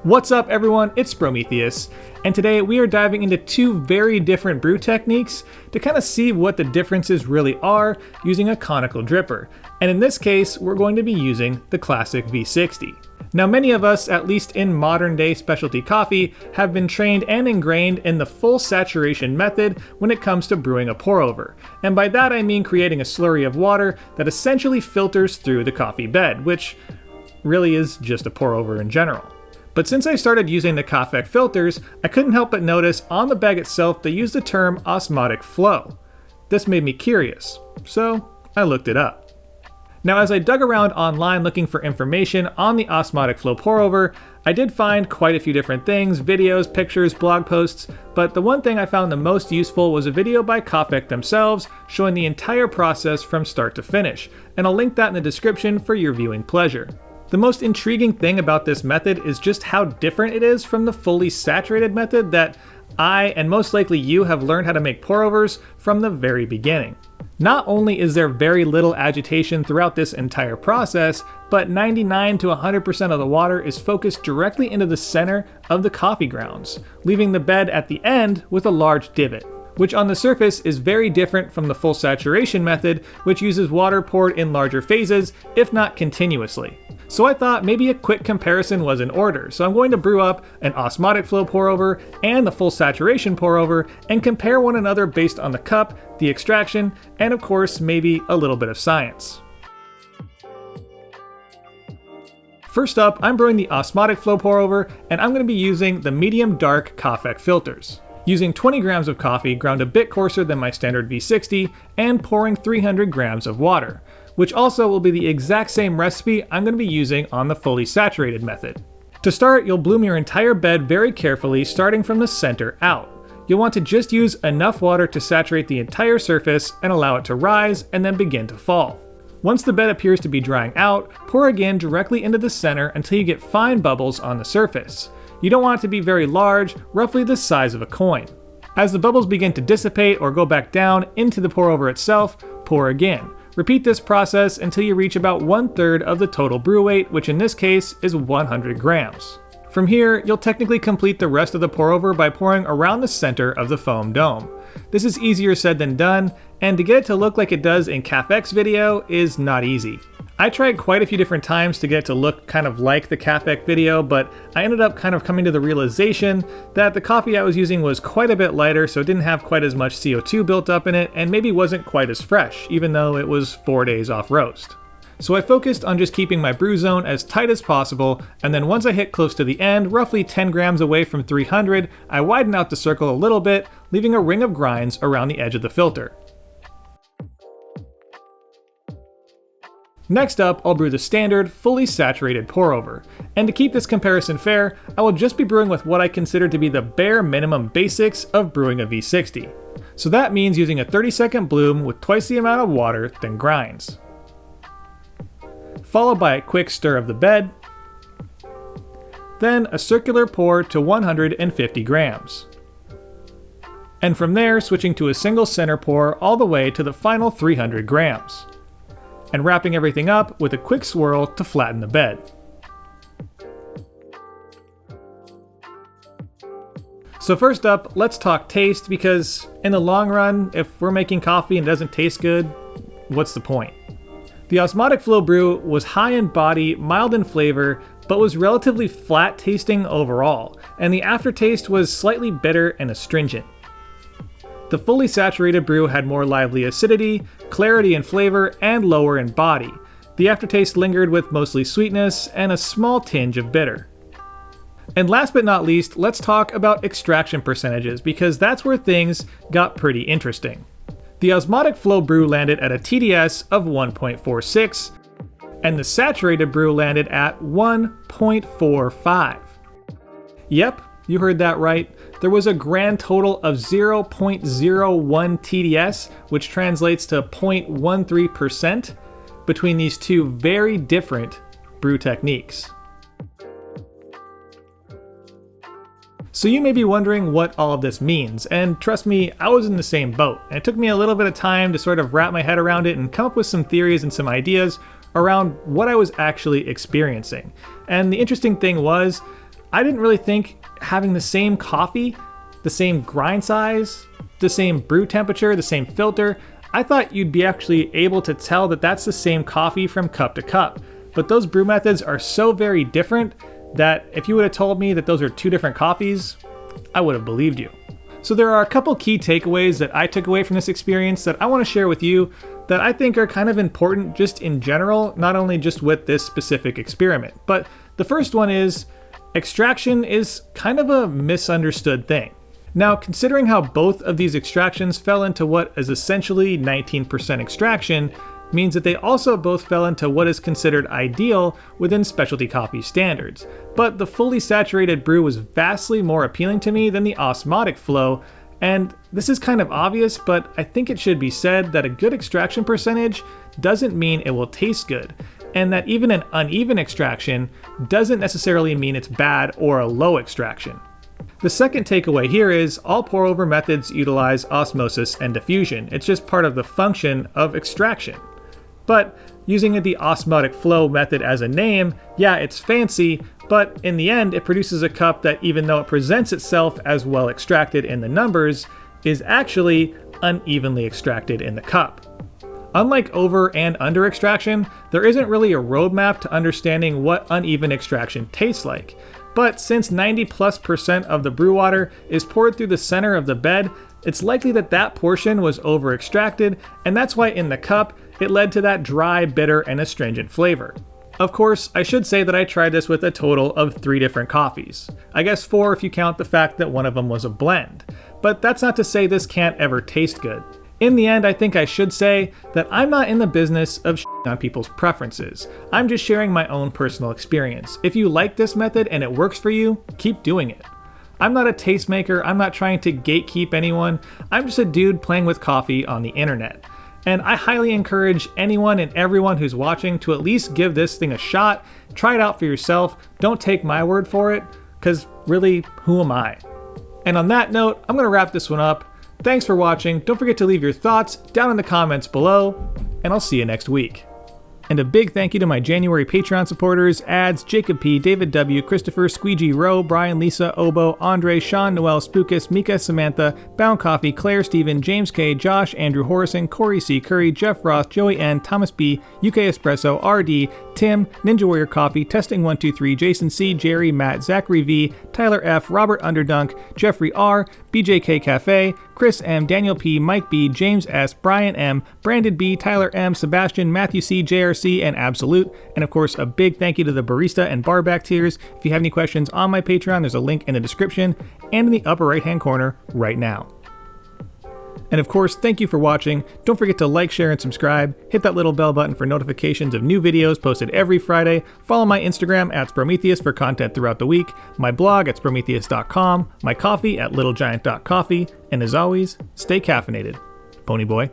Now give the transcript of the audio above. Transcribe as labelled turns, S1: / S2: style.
S1: What's up everyone, it's Sprometheus, and today we are diving into two very different brew techniques to kind of see what the differences really are using a conical dripper. And in this case, we're going to be using the classic V60. Now many of us, at least in modern day specialty coffee, have been trained and ingrained in the full saturation method when it comes to brewing a pour over. And by that I mean creating a slurry of water that essentially filters through the coffee bed, which really is just a pour over in general. But since I started using the Cafec filters, I couldn't help but notice on the bag itself they use the term osmotic flow. This made me curious, so I looked it up. Now as I dug around online looking for information on the osmotic flow pour over, I did find quite a few different things, videos, pictures, blog posts, but the one thing I found the most useful was a video by Cafec themselves showing the entire process from start to finish, and I'll link that in the description for your viewing pleasure. The most intriguing thing about this method is just how different it is from the fully saturated method that I, and most likely you, have learned how to make pour overs from the very beginning. Not only is there very little agitation throughout this entire process, but 99 to 100% of the water is focused directly into the center of the coffee grounds, leaving the bed at the end with a large divot, which on the surface is very different from the full saturation method, which uses water poured in larger phases, if not continuously. So I thought maybe a quick comparison was in order, so I'm going to brew up an osmotic flow pour over and the full saturation pour over and compare one another based on the cup, the extraction, and of course maybe a little bit of science. First up, I'm brewing the osmotic flow pour over, and I'm going to be using the medium dark Cafec filters. Using 20 grams of coffee ground a bit coarser than my standard V60 and pouring 300 grams of water, which also will be the exact same recipe I'm going to be using on the fully saturated method. To start, you'll bloom your entire bed very carefully, starting from the center out. You'll want to just use enough water to saturate the entire surface and allow it to rise and then begin to fall. Once the bed appears to be drying out, pour again directly into the center until you get fine bubbles on the surface. You don't want it to be very large, roughly the size of a coin. As the bubbles begin to dissipate or go back down into the pour over itself, pour again. Repeat this process until you reach about 1/3 of the total brew weight, which in this case is 100 grams. From here, you'll technically complete the rest of the pour over by pouring around the center of the foam dome. This is easier said than done, and to get it to look like it does in Cafec's video is not easy. I tried quite a few different times to get it to look kind of like the Cafec video, but I ended up kind of coming to the realization that the coffee I was using was quite a bit lighter, so it didn't have quite as much CO2 built up in it, and maybe wasn't quite as fresh, even though it was 4 days off roast. So I focused on just keeping my brew zone as tight as possible, and then once I hit close to the end, roughly 10 grams away from 300, I widened out the circle a little bit, leaving a ring of grinds around the edge of the filter. Next up, I'll brew the standard, fully saturated pour over. And to keep this comparison fair, I will just be brewing with what I consider to be the bare minimum basics of brewing a V60. So that means using a 30-second bloom with twice the amount of water than grinds. Followed by a quick stir of the bed, then a circular pour to 150 grams. And from there, switching to a single center pour all the way to the final 300 grams. And wrapping everything up with a quick swirl to flatten the bed. So first up, let's talk taste, because in the long run, if we're making coffee and it doesn't taste good, what's the point? The osmotic flow brew was high in body, mild in flavor, but was relatively flat tasting overall, and the aftertaste was slightly bitter and astringent. The fully saturated brew had more lively acidity, clarity in flavor, and lower in body. The aftertaste lingered with mostly sweetness and a small tinge of bitter. And last but not least, let's talk about extraction percentages, because that's where things got pretty interesting. The osmotic flow brew landed at a TDS of 1.46, and the saturated brew landed at 1.45. Yep, you heard that right. There was a grand total of 0.01 TDS, which translates to 0.13%, between these two very different brew techniques. So you may be wondering what all of this means, and trust me, I was in the same boat. And it took me a little bit of time to sort of wrap my head around it and come up with some theories and some ideas around what I was actually experiencing. And the interesting thing was, I didn't really think having the same coffee, the same grind size, the same brew temperature, the same filter, I thought you'd be actually able to tell that that's the same coffee from cup to cup. But those brew methods are so very different that if you would have told me that those are two different coffees, I would have believed you. So there are a couple key takeaways that I took away from this experience that I want to share with you that I think are kind of important just in general, not only just with this specific experiment. But the first one is extraction is kind of a misunderstood thing. Now, considering how both of these extractions fell into what is essentially 19% extraction, means that they also both fell into what is considered ideal within specialty coffee standards. But the fully saturated brew was vastly more appealing to me than the osmotic flow, and this is kind of obvious, but I think it should be said that a good extraction percentage doesn't mean it will taste good, and that even an uneven extraction doesn't necessarily mean it's bad or a low extraction. The second takeaway here is all pour-over methods utilize osmosis and diffusion. It's just part of the function of extraction. But using the osmotic flow method as a name, yeah, it's fancy, but in the end it produces a cup that, even though it presents itself as well extracted in the numbers, is actually unevenly extracted in the cup. Unlike over and under extraction, there isn't really a roadmap to understanding what uneven extraction tastes like. But since 90+% of the brew water is poured through the center of the bed, it's likely that that portion was over extracted, and that's why in the cup, it led to that dry, bitter, and astringent flavor. Of course, I should say that I tried this with a total of 3 different coffees. I guess 4 if you count the fact that one of them was a blend. But that's not to say this can't ever taste good. In the end, I think I should say that I'm not in the business of shitting on people's preferences. I'm just sharing my own personal experience. If you like this method and it works for you, keep doing it. I'm not a tastemaker, I'm not trying to gatekeep anyone, I'm just a dude playing with coffee on the internet. And I highly encourage anyone and everyone who's watching to at least give this thing a shot, try it out for yourself, don't take my word for it, because really, who am I? And on that note, I'm going to wrap this one up. Thanks for watching, don't forget to leave your thoughts down in the comments below, and I'll see you next week. And a big thank you to my January Patreon supporters, Ads, Jacob P, David W, Christopher, Squeegee, Rowe, Brian, Lisa, Obo, Andre, Sean, Noel, Spookus, Mika, Samantha, Bound Coffee, Claire, Steven, James K, Josh, Andrew Horrison, Corey C, Curry, Jeff Roth, Joey N, Thomas B, UK Espresso, RD, Tim, Ninja Warrior Coffee, Testing 123, Jason C, Jerry, Matt, Zachary V, Tyler F, Robert Underdunk, Jeffrey R, BJK Cafe, Chris M, Daniel P, Mike B, James S, Brian M, Brandon B, Tyler M, Sebastian, Matthew C, JRC, and Absolute. And of course, a big thank you to the barista and barback tiers. If you have any questions on my Patreon, there's a link in the description and in the upper right-hand corner right now. And of course, thank you for watching. Don't forget to like, share, and subscribe. Hit that little bell button for notifications of new videos posted every Friday. Follow my Instagram at Sprometheus for content throughout the week, my blog at Sprometheus.com, my coffee at littlegiant.coffee, and as always, stay caffeinated. Pony Boy.